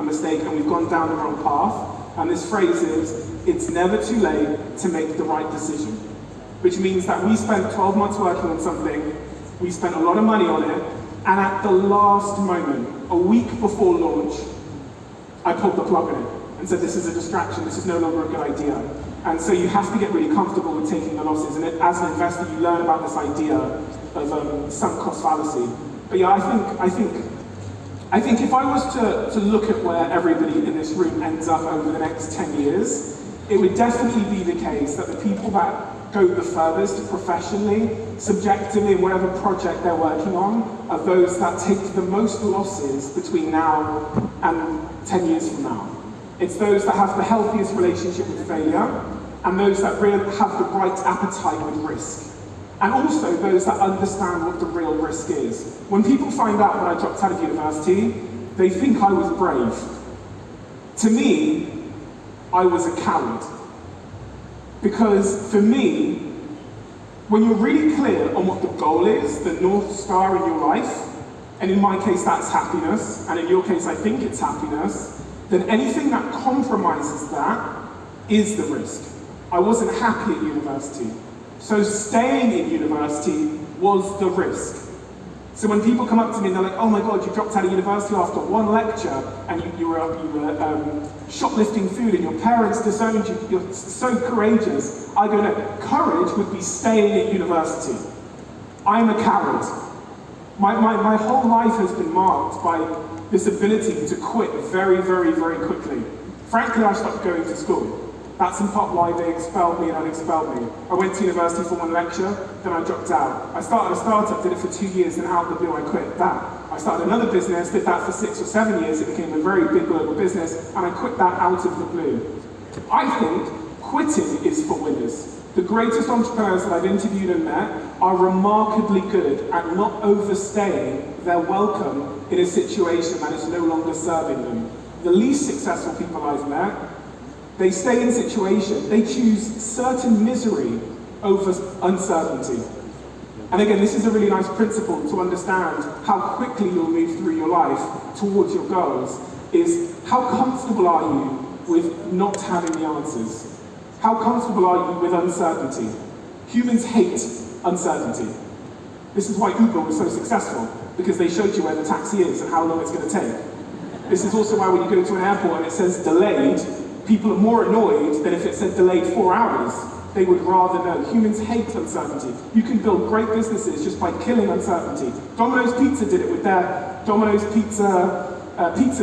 a mistake and we've gone down the wrong path. And this phrase is, it's never too late to make the right decision. Which means that we spent 12 months working on something, we spent a lot of money on it, and at the last moment, a week before launch, I pulled the plug on it and said, this is a distraction, this is no longer a good idea. And so you have to get really comfortable with taking the losses. And as an investor, you learn about this idea of sunk cost fallacy. But yeah, I think if I was to look at where everybody in this room ends up over the next 10 years, it would definitely be the case that the people that go the furthest professionally, subjectively, in whatever project they're working on, are those that take the most losses between now and 10 years from now. It's those that have the healthiest relationship with failure, and those that really have the right appetite with risk. And also those that understand what the real risk is. When people find out that I dropped out of university, they think I was brave. To me, I was a coward. Because for me, when you're really clear on what the goal is, the North Star in your life, and in my case that's happiness, and in your case I think it's happiness, then anything that compromises that is the risk. I wasn't happy at university, so staying in university was the risk. So when people come up to me and they're like, oh my God, you dropped out of university after one lecture, and you were shoplifting food and your parents disowned you, you're so courageous. I go, no, courage would be staying at university. I'm a coward. My whole life has been marked by this ability to quit very, very, very quickly. Frankly, I stopped going to school. That's in part why they expelled me and unexpelled me. I went to university for one lecture, then I dropped out. I started a startup, did it for 2 years, then out of the blue I quit that. I started another business, did that for 6 or 7 years, it became a very big global business, and I quit that out of the blue. I think quitting is for winners. The greatest entrepreneurs that I've interviewed and met are remarkably good at not overstaying their welcome in a situation that is no longer serving them. The least successful people I've met, they stay in situation, they choose certain misery over uncertainty. And again, this is a really nice principle to understand how quickly you'll move through your life towards your goals, is how comfortable are you with not having the answers? How comfortable are you with uncertainty? Humans hate uncertainty. This is why Uber was so successful, because they showed you where the taxi is and how long it's going to take. This is also why when you go to an airport and it says delayed, people are more annoyed than if it said delayed 4 hours. They would rather know. Humans hate uncertainty. You can build great businesses just by killing uncertainty. Domino's Pizza did it with their Domino's pizza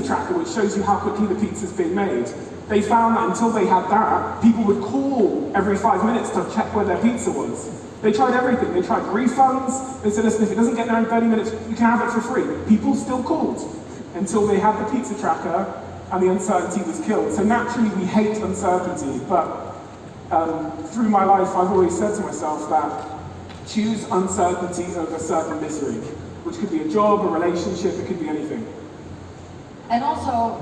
tracker, which shows you how quickly the pizza's being made. They found that until they had that, people would call every 5 minutes to check where their pizza was. They tried everything. They tried refunds. They said, listen, if it doesn't get there in 30 minutes, you can have it for free. People still called until they had the pizza tracker and the uncertainty was killed. So naturally, we hate uncertainty, but through my life, I've always said to myself that choose uncertainty over certain misery, which could be a job, a relationship, it could be anything. And also,